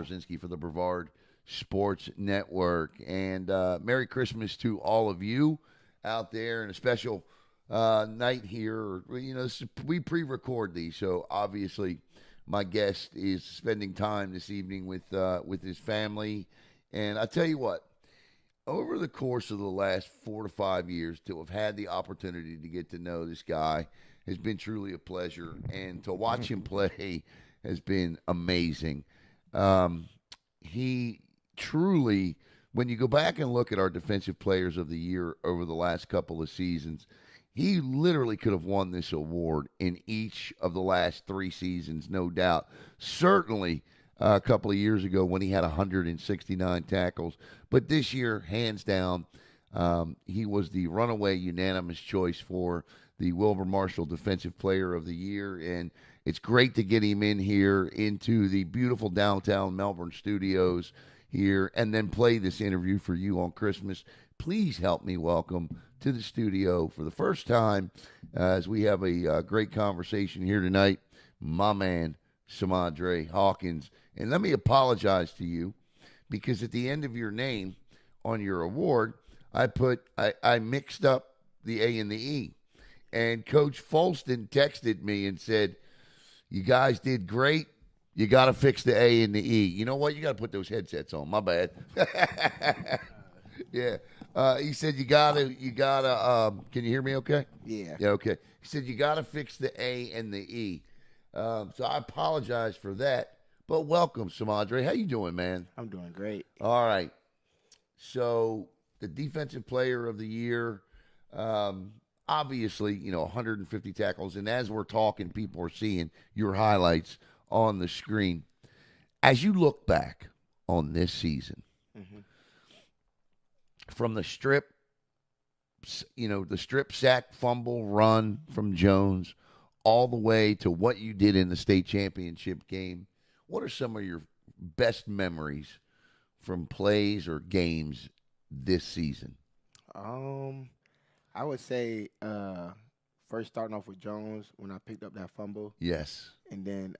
Brzezinski for the Brevard Sports Network. And Merry Christmas to all of you out there, and a special night here. We pre-record these, so obviously my guest is spending time this evening with his family. And I tell you what, over the course of the last 4 to 5 years, to have had the opportunity to get to know this guy has been truly a pleasure, and to watch him play has been amazing. He truly, when you go back and look at our defensive players of the year over the last couple of seasons, he literally could have won this award in each of the last 3 seasons, no doubt. Certainly a couple of years ago when he had 169 tackles. But this year, hands down, he was the runaway unanimous choice for the Wilbur Marshall Defensive Player of the Year. And it's great to get him in here into the beautiful downtown Melbourne studios here and then play this interview for you on Christmas. Please help me welcome to the studio for the first time as we have a great conversation here tonight, my man, Samadrae Hawkins. And let me apologize to you because at the end of your name on your award, I mixed up the A and the E. And Coach Folston texted me and said, "You guys did great. You got to fix the A and the E." You know what? You got to put those headsets on. My bad. Yeah. He said, you gotta, can you hear me okay? Yeah. Yeah, okay. He said, you got to fix the A and the E. So I apologize for that. But welcome, Samadrea. How you doing, man? I'm doing great. All right. So the Defensive Player of the Year, obviously, 150 tackles. And as we're talking, people are seeing your highlights on the screen. As you look back on this season, from the strip, the strip sack fumble run from Jones all the way to what you did in the state championship game, what are some of your best memories from plays or games this season? I would say first starting off with Jones when I picked up that fumble. Yes. And then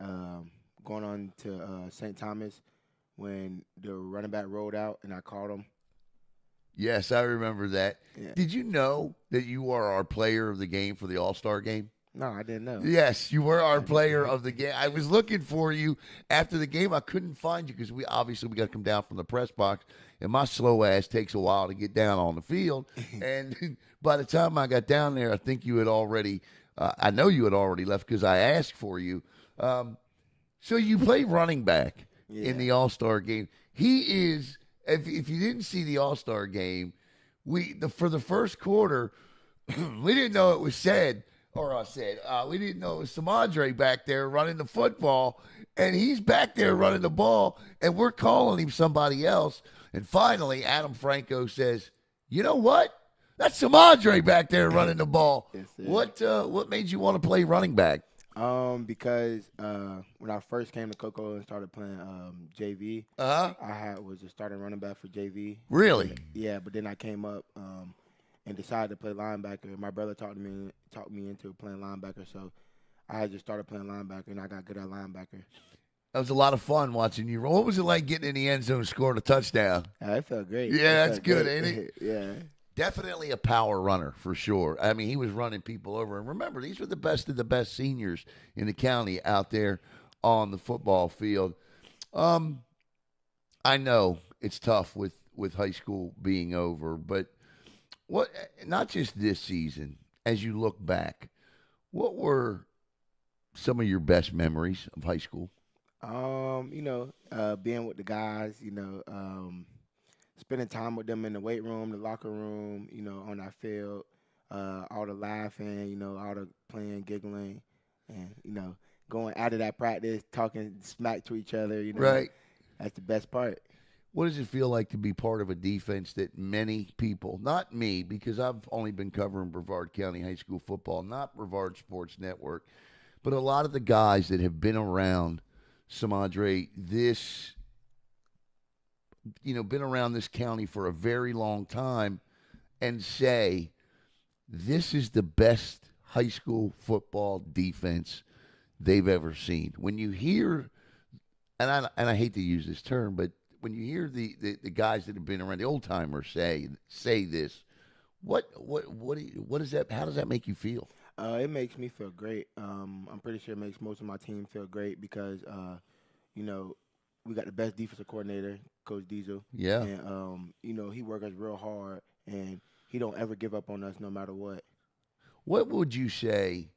going on to St. Thomas when the running back rolled out and I caught him. Yes, I remember that. Yeah. Did you know that you are our player of the game for the All-Star game? No, I didn't know. Yes, you were our player of the game. I was looking for you after the game. I couldn't find you because we got to come down from the press box, and my slow ass takes a while to get down on the field. And by the time I got down there, I think you had already I know you had already left because I asked for you. So you play running back in the All-Star game. He is, if you didn't see the All-Star game, for the first quarter, we didn't know it was said. We didn't know it was Samadre back there running the football, and he's back there running the ball, and we're calling him somebody else. And finally, Adam Franco says, "You know what? That's Samadre back there running the ball." What made you want to play running back? Because when I first came to Cocoa and started playing JV, I was a starting running back for JV. Really? Yeah, but then I came up and decided to play linebacker. My brother talked me into playing linebacker, so I just started playing linebacker, and I got good at linebacker. That was a lot of fun watching you. What was it like getting in the end zone, scoring a touchdown? It felt great. Yeah, that's good, ain't it? Yeah. Definitely a power runner for sure. I mean, he was running people over. And remember, these were the best of the best seniors in the county out there on the football field. I know it's tough with high school being over, but not just this season, as you look back, what were some of your best memories of high school? Being with the guys, spending time with them in the weight room, the locker room, on that field, all the laughing, all the playing, giggling, and, going out of that practice, talking smack to each other, Right. That's the best part. What does it feel like to be part of a defense that many people, not me, because I've only been covering Brevard County high school football, not Brevard Sports Network, but a lot of the guys that have been around Samadre, been around this county for a very long time and say, this is the best high school football defense they've ever seen. When you hear and I hate to use this term, but when you hear the guys that have been around, the old timers say this, what is that? How does that make you feel? It makes me feel great. I'm pretty sure it makes most of my team feel great because, you know, we got the best defensive coordinator, Coach Diesel, Yeah. and he works us real hard, and he don't ever give up on us no matter what. What would you say,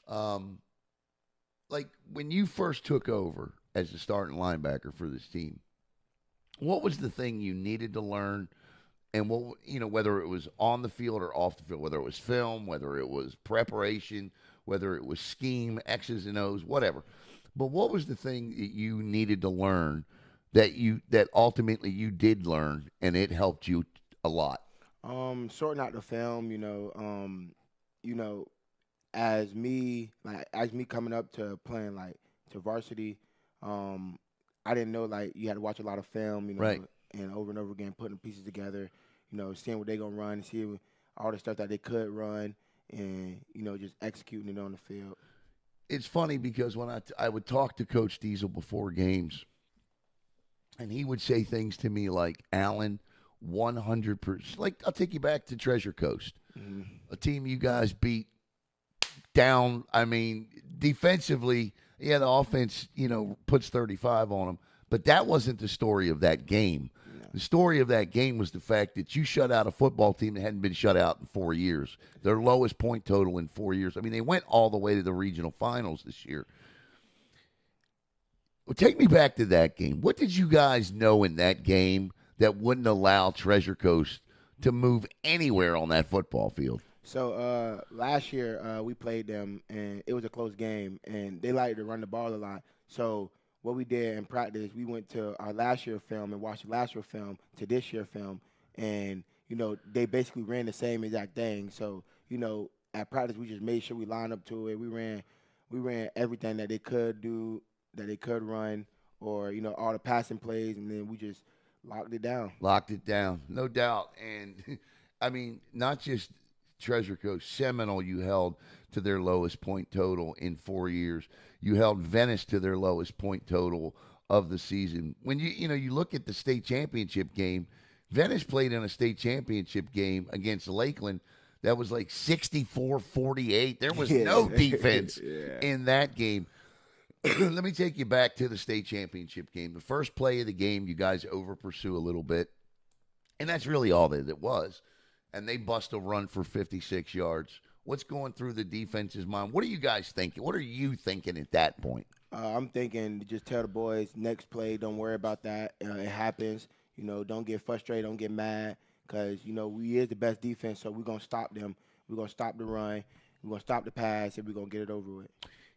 um, like when you first took over as the starting linebacker for this team? What was the thing you needed to learn, and what whether it was on the field or off the field, whether it was film, whether it was preparation, whether it was scheme, X's and O's, whatever. But what was the thing that you needed to learn that ultimately you did learn and it helped you a lot? Sorting out the film, you know, as me coming up to playing like to varsity, um, I didn't know like you had to watch a lot of film, Right. and over again putting pieces together, seeing what they gonna run, seeing all the stuff that they could run, and just executing it on the field. It's funny because when I would talk to Coach Diesel before games, and he would say things to me like, Allen, 100%. Like, I'll take you back to Treasure Coast, Hmm. a team you guys beat down. I mean, defensively, yeah, the offense, puts 35 on them. But that wasn't the story of that game. No. The story of that game was the fact that you shut out a football team that hadn't been shut out in 4 years. Their lowest point total in 4 years. I mean, they went all the way to the regional finals this year. Well, take me back to that game. What did you guys know in that game that wouldn't allow Treasure Coast to move anywhere on that football field? So last year we played them, and it was a close game, and they like to run the ball a lot. So what we did in practice, we went to our last year film and watched the last year film to this year film, and they basically ran the same exact thing. So at practice we just made sure we lined up to it. We ran everything that they could do, that they could run, or all the passing plays, and then we just locked it down. Locked it down, no doubt. And I mean, not just Treasure Coast, Seminole, you held to their lowest point total in 4 years. You held Venice to their lowest point total of the season. When you look at the state championship game, Venice played in a state championship game against Lakeland that was like 64-48. There was no defense Yeah. in that game. Let me take you back to the state championship game. The first play of the game, you guys over pursue a little bit, and that's really all that it was. And they bust a run for 56 yards. What's going through the defense's mind? What are you guys thinking? What are you thinking at that point? I'm thinking to just tell the boys next play, don't worry about that. It happens. Don't get frustrated, don't get mad, because we is the best defense, so we're gonna stop them. We're gonna stop the run. We're gonna stop the pass, and we're gonna get it over with.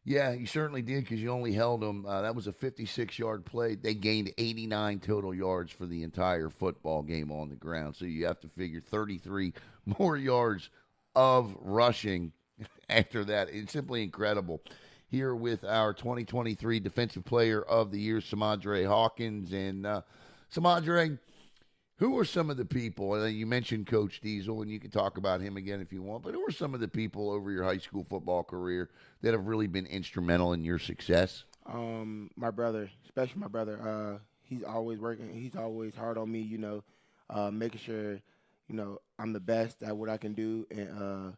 Yeah, you certainly did because you only held them. That was a 56-yard play. They gained 89 total yards for the entire football game on the ground. So you have to figure 33 more yards of rushing after that. It's simply incredible. Here with our 2023 Defensive Player of the Year, Samadrae Hawkins. And Samadre, who are some of the people, and you mentioned Coach Diesel, and you can talk about him again if you want, but who are some of the people over your high school football career that have really been instrumental in your success? My brother, especially my brother, he's always working. He's always hard on me, making sure, I'm the best at what I can do. And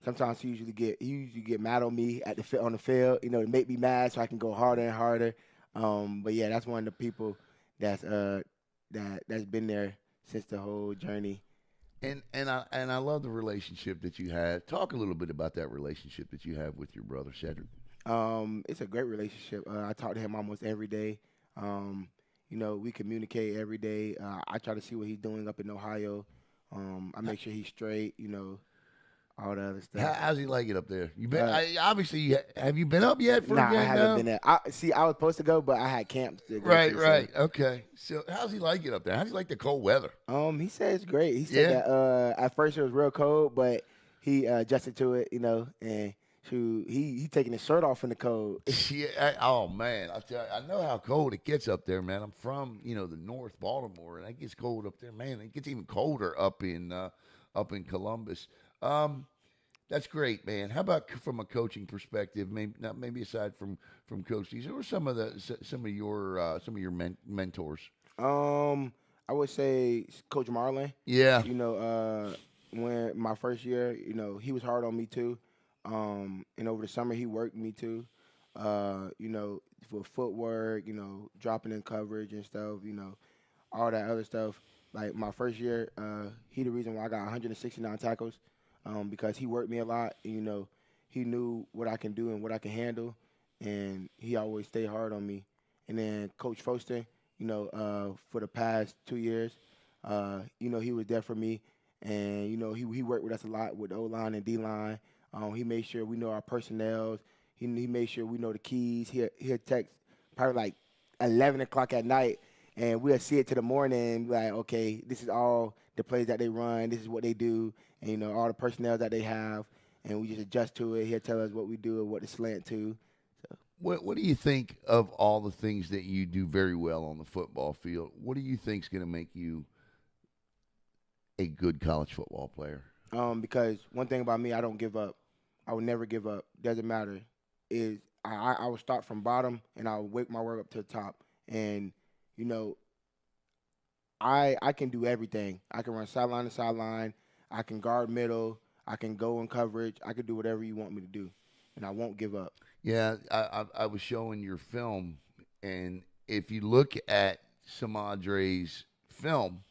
sometimes he usually get mad on me on the field, to make me mad so I can go harder and harder. But yeah, that's one of the people that's been there since the whole journey. And I love the relationship that you have. Talk a little bit about that relationship that you have with your brother Cedric. It's a great relationship. I talk to him almost every day. We communicate every day. I try to see what he's doing up in Ohio. I make sure he's straight. All the other stuff. How's he like it up there? You been obviously have you been up yet for Nah, a game I haven't now? been there. I was supposed to go, but I had camp to go Right, to, right. Okay. So how's he like it up there? How's he like the cold weather? He said it's great. He said that at first it was real cold, but he adjusted to it, and he taking his shirt off in the cold. Yeah. Oh man, I tell you, I know how cold it gets up there, man. I'm from the North Baltimore, and it gets cold up there, man. It gets even colder up in Columbus. That's great, man. How about from a coaching perspective? Maybe not. Maybe aside from coaches, who are some of your mentors? I would say Coach Marlin. Yeah, You know, when my first year, he was hard on me too. And over the summer, he worked me too. For footwork, dropping in coverage and stuff. All that other stuff. Like my first year, he the reason why I got 169 tackles, because he worked me a lot. He knew what I can do and what I can handle, and he always stayed hard on me. And then Coach Foster, for the past 2 years, he was there for me, and he worked with us a lot with O line and D line. He made sure we know our personnel. He made sure we know the keys. He'll text probably like 11 o'clock at night, and we'll see it to the morning and be like, okay, this is all the plays that they run. This is what they do, and all the personnel that they have, and we just adjust to it. He'll tell us what we do and what to slant to. So. What do you think of all the things that you do very well on the football field? What do you think is going to make you a good college football player? Because one thing about me, I don't give up. I will never give up. Doesn't matter. I will start from bottom and I'll wake my work up to the top. And I can do everything. I can run sideline to sideline. I can guard middle. I can go in coverage. I can do whatever you want me to do, and I won't give up. Yeah, I was showing your film, and if you look at Samadre's film,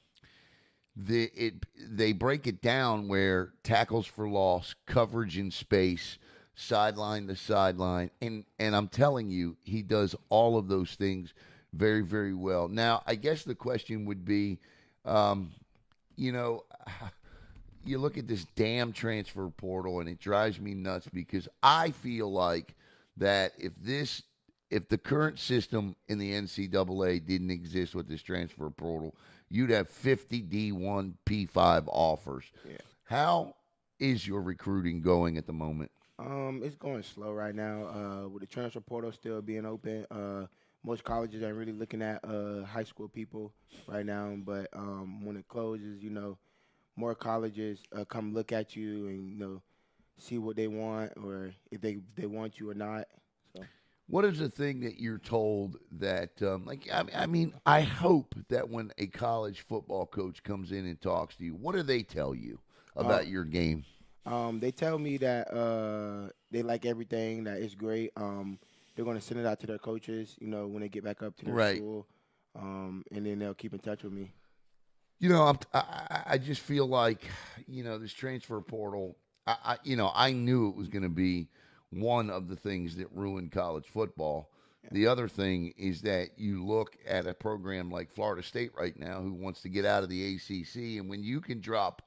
they break it down where tackles for loss, coverage in space, sideline to sideline, and I'm telling you, he does all of those things very, very well. Now, I guess the question would be, you look at this damn transfer portal, and it drives me nuts because I feel like that if the current system in the NCAA didn't exist with this transfer portal, you'd have 50 D1 P5 offers. Yeah. How is your recruiting going at the moment? It's going slow right now. With the transfer portal still being open, most colleges are really looking at high school people right now. But when it closes, more colleges come look at you and see what they want or if they want you or not. So. What is the thing that you're told that, I hope that when a college football coach comes in and talks to you, what do they tell you about your game? They tell me that they like everything, that it's great. They're going to send it out to their coaches, when they get back up to their school, and then they'll keep in touch with me. I just feel like, this transfer portal, I knew it was going to be one of the things that ruined college football. Yeah. The other thing is that you look at a program like Florida State right now who wants to get out of the ACC, and when you can drop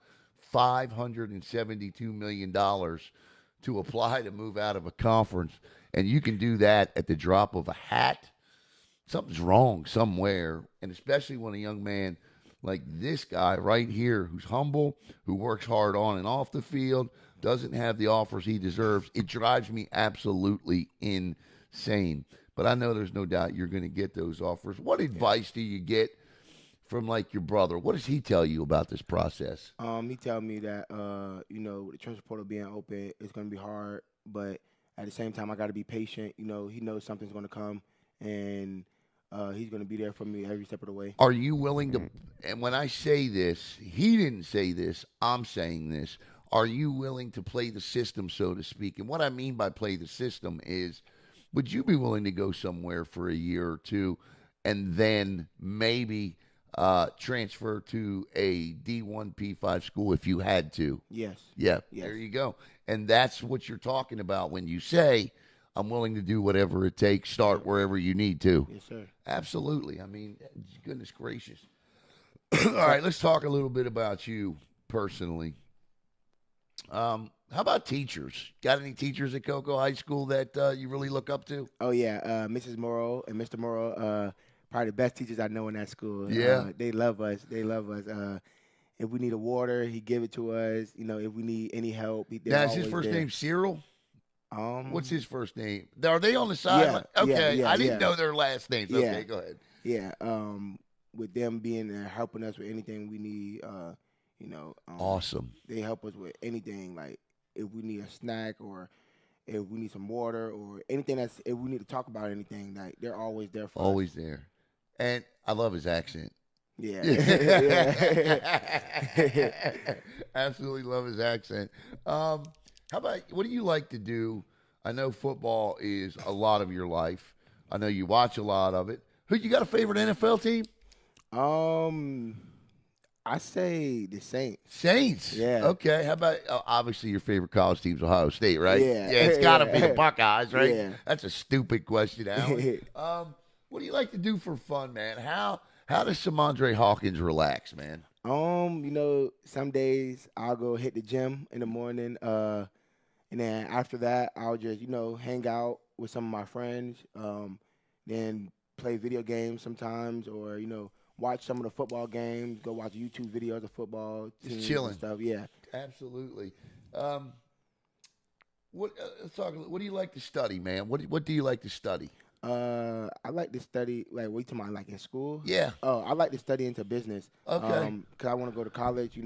$572 million to apply to move out of a conference, and you can do that at the drop of a hat, something's wrong somewhere, and especially when a young man like this guy right here, who's humble, who works hard on and off the field, doesn't have the offers he deserves. It drives me absolutely insane. But I know there's no doubt you're going to get those offers. What advice do you get from, like, your brother? What does he tell you about this process? He tell me that, with the transfer portal being open, it's going to be hard. But at the same time, I got to be patient. He knows something's going to come, and he's going to be there for me every step of the way. Are you willing to, and when I say this, he didn't say this, I'm saying this, are you willing to play the system, so to speak? And what I mean by play the system is, would you be willing to go somewhere for a year or two and then maybe transfer to a D1 P5 school if you had to? Yes. Yeah, yes. There you go. And that's what you're talking about when you say, I'm willing to do whatever it takes, start wherever you need to. Yes, sir. Absolutely. I mean, goodness gracious. All right, let's talk a little bit about you personally. How about teachers? Got any teachers at Cocoa High School that you really look up to? Oh, yeah. Mrs. Morrow and Mr. Morrow, probably the best teachers I know in that school. Yeah. They love us. They love us. If we need a water, he give it to us. If we need any help, now, is his first name Cyril? What's his first name? Are they on the side? Yeah, okay, I didn't know their last names. Yeah. Okay, go ahead. Yeah, with them being there, helping us with anything we need, awesome. They help us with anything. Like, if we need a snack or if we need some water or anything if we need to talk about anything, like they're always there for us. Always there. And I love his accent. Yeah. Absolutely love his accent. How about, what do you like to do? I know football is a lot of your life. I know you watch a lot of it. Who, you got a favorite NFL team? I say the Saints. Saints. Yeah. Okay. How about, obviously your favorite college team's Ohio State, right? Yeah. Yeah, it's got to be the Buckeyes, right? Yeah. That's a stupid question, Alan. What do you like to do for fun, man? How does Samadrae Hawkins relax, man? Some days I'll go hit the gym in the morning, and then after that I'll just, hang out with some of my friends, then play video games sometimes, or, watch some of the football games, go watch YouTube videos of football teams Just chilling. and stuff. Yeah. Absolutely. Let's talk. What do you like to study, man? What do you like to study? I like to study, like, what you talking about, like in school? Yeah. Oh, I like to study into business. Okay. Because I want to go to college,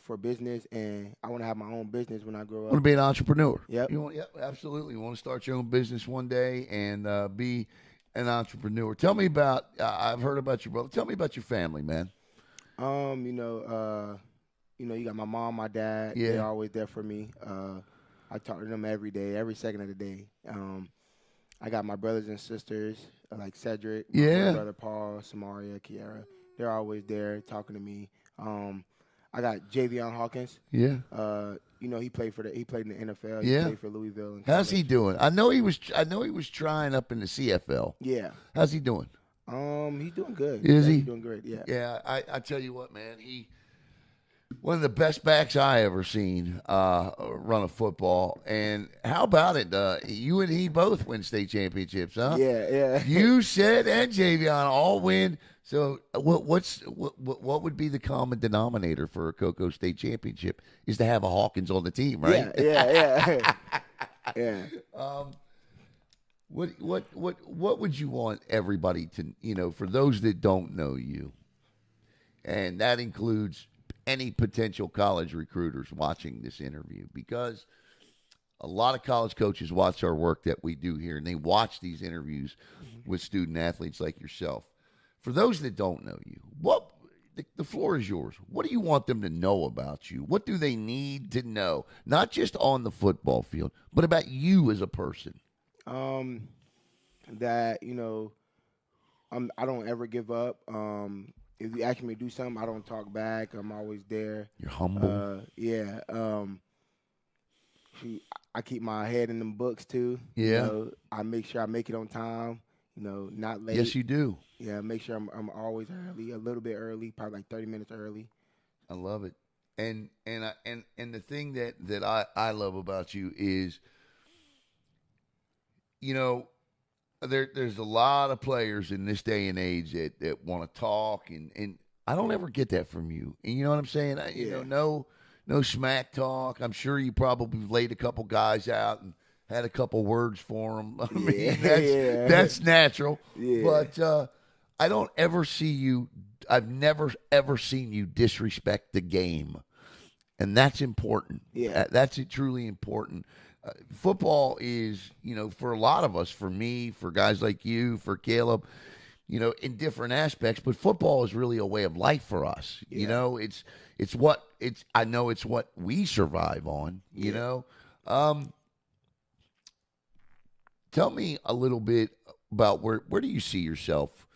for business, and I want to have my own business when I grow Want to up. be an entrepreneur? Yep. Yep, absolutely. You want to start your own business one day and be an entrepreneur. Tell me about. I've heard about your brother. Tell me about your family, man. You got my mom, my dad. Yeah. They're always there for me. I talk to them every day, every second of the day. I got my brothers and sisters, like Cedric, Yeah. my brother Paul, Samaria, Kiara. They're always there talking to me. I got Javion Hawkins. Yeah. He played in the NFL. Yeah. He played for Louisville. How's he doing? I know he was trying up in the CFL. Yeah. How's he doing? He's doing good. Is he? He's doing great. Yeah. Yeah. I tell you what, man. One of the best backs I ever seen run a football. And how about it? You and he both win state championships, huh? Yeah. You said and Javion all win. So what would be the common denominator for a Cocoa State championship? Is to have a Hawkins on the team, right? Yeah. Yeah. What would you want everybody to, for those that don't know you, and that includes any potential college recruiters watching this interview, because a lot of college coaches watch our work that we do here, and they watch these interviews with student athletes like yourself. For those that don't know you, the floor is yours. What do you want them to know about you? What do they need to know, not just on the football field, but about you as a person? That I don't ever give up. If you ask me to do something, I don't talk back. I'm always there. You're humble. Yeah. I keep my head in them books too. Yeah. I make sure I make it on time. Not late. Yes, you do. Yeah, make sure I'm always early, a little bit early, probably like 30 minutes early. I love it. And the thing that I love about you is, there's a lot of players in this day and age that want to talk, and I don't ever get that from you. And you know what I'm saying? No smack talk. I'm sure you probably laid a couple guys out and had a couple words for them. I mean, that's natural. Yeah. But I don't ever see you. I've never ever seen you disrespect the game, and that's important. Yeah, that's truly important. Football is, for a lot of us, for me, for guys like you, for Caleb, in different aspects, but football is really a way of life for us. Yeah. I know it's what we survive on, Tell me a little bit about where do you see yourself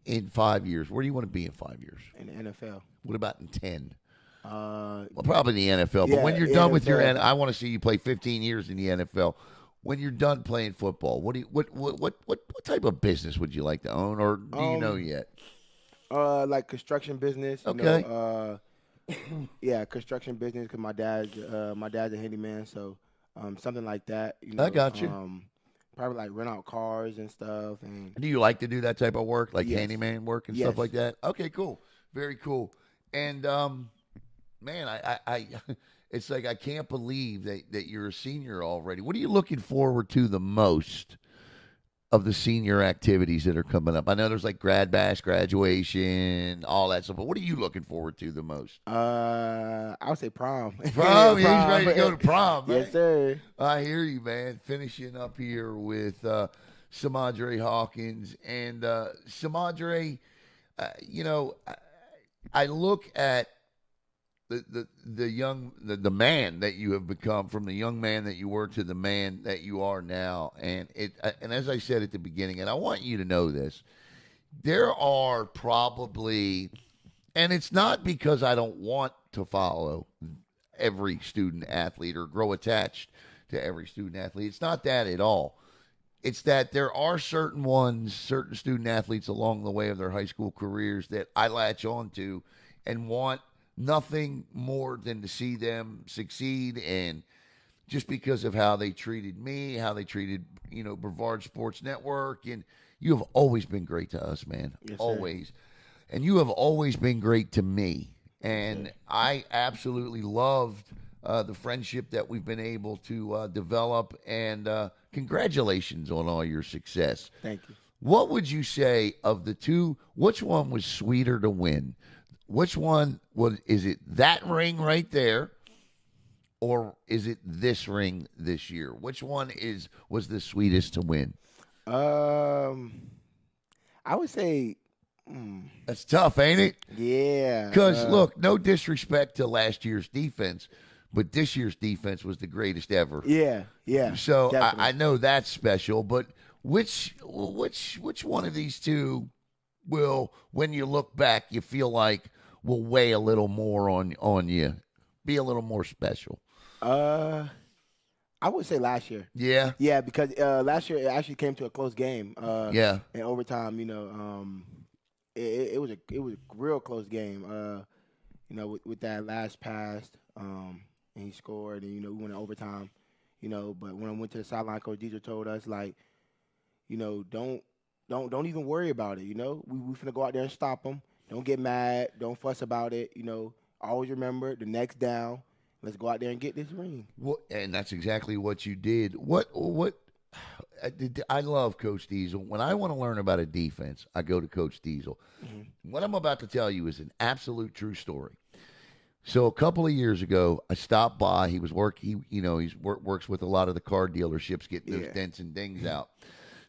in 5 years? Where do you want to be in 5 years? In the NFL. What about in 10? Well, probably in the NFL. But when you're done with your, I want to see you play 15 years in the NFL. When you're done playing football, what type of business would you like to own, or do you know yet? Like construction business. Okay. Construction business, because my dad's a handyman, so something like that. I got you. Probably like rent out cars and stuff. And do you like to do that type of work, like yes. handyman work and stuff like that? Okay, cool, very cool. And man, I it's like I can't believe that you're a senior already. What are you looking forward to the most of the senior activities that are coming up? I know there's like grad bash, graduation, all that stuff. But what are you looking forward to the most? I would say prom. Prom. He's ready to go to prom, man. Yes, sir. I hear you, man. Finishing up here with Samadrae Hawkins and Samadre. I look at the man that you have become, from the young man that you were to the man that you are now, and as I said at the beginning, and I want you to know this, there are probably, and it's not because I don't want to follow every student athlete or grow attached to every student athlete. It's not that at all. It's that there are certain student athletes along the way of their high school careers that I latch on to and want nothing more than to see them succeed. And just because of how they treated me, how they treated, Brevard Sports Network, and you have always been great to us, man. Yes, always. Sir. And you have always been great to me. And yes, I absolutely loved the friendship that we've been able to develop. And congratulations on all your success. Thank you. What would you say of the two, which one was sweeter to win? Which one is it, that ring right there, or is it this ring this year? Which one was the sweetest to win? I would say that's tough, ain't it? Yeah. Because look, no disrespect to last year's defense, but this year's defense was the greatest ever. Yeah. So I know that's special, but which one of these two will, when you look back, you feel like will weigh a little more on you, be a little more special? I would say last year. Yeah. Yeah, because last year it actually came to a close game. Yeah. In overtime, it was a real close game. With that last pass, and he scored, and we went in overtime. But when I went to the sideline, Coach Deidre told us, like, don't even worry about it. We finna go out there and stop them. Don't get mad. Don't fuss about it. Always remember the next down. Let's go out there and get this ring. And that's exactly what you did. I love Coach Diesel. When I want to learn about a defense, I go to Coach Diesel. Mm-hmm. What I'm about to tell you is an absolute true story. So a couple of years ago, I stopped by. He was works with a lot of the car dealerships, getting those dents and dings out.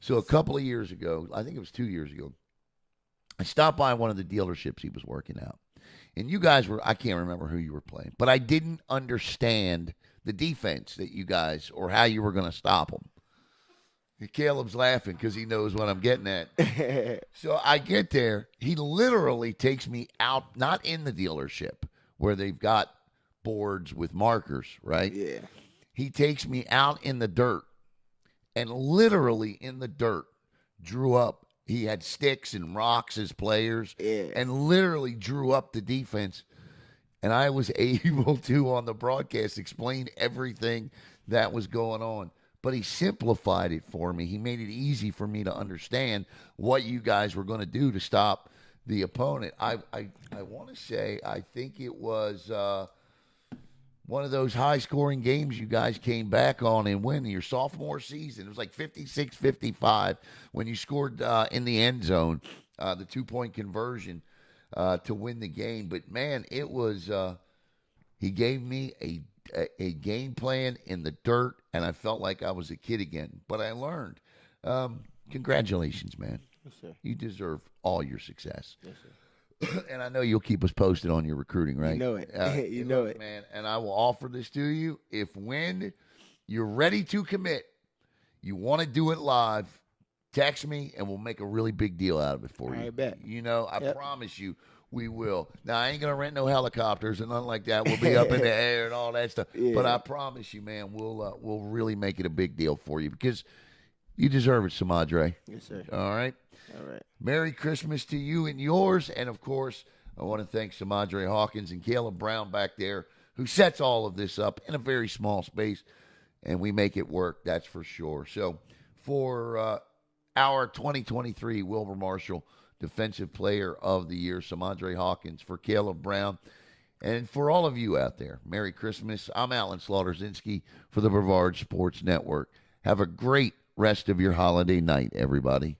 So a couple of years ago, I think it was 2 years ago, I stopped by one of the dealerships he was working out. And you guys I can't remember who you were playing, but I didn't understand the defense that you guys, or how you were going to stop them. And Caleb's laughing because he knows what I'm getting at. So I get there. He literally takes me out, not in the dealership where they've got boards with markers, right? Yeah. He takes me out in the dirt, and literally in the dirt drew up. He had sticks and rocks as players, and literally drew up the defense. And I was able to, on the broadcast, explain everything that was going on. But he simplified it for me. He made it easy for me to understand what you guys were going to do to stop the opponent. I want to say, I think it was one of those high-scoring games you guys came back on and win your sophomore season. It was like 56-55 when you scored in the end zone, the 2-point conversion to win the game. But, man, it was he gave me a game plan in the dirt, and I felt like I was a kid again. But I learned. Congratulations, man. Yes, sir. You deserve all your success. Yes, sir. And I know you'll keep us posted on your recruiting, right? You know it. You know it, man. And I will offer this to you. If when you're ready to commit, you want to do it live, text me, and we'll make a really big deal out of it for you. I bet. I promise you we will. Now, I ain't going to rent no helicopters and nothing like that. We'll be up in the air and all that stuff. Yeah. But I promise you, man, we'll really make it a big deal for you because you deserve it, Samadre. Yes, sir. All right? All right. Merry Christmas to you and yours. And, of course, I want to thank Samadrae Hawkins and Caleb Brown back there who sets all of this up in a very small space. And we make it work, that's for sure. So, for our 2023 Wilbur Marshall Defensive Player of the Year, Samadrae Hawkins, for Caleb Brown, and for all of you out there, Merry Christmas. I'm Alan Slaughterzinski for the Brevard Sports Network. Have a great rest of your holiday night, everybody.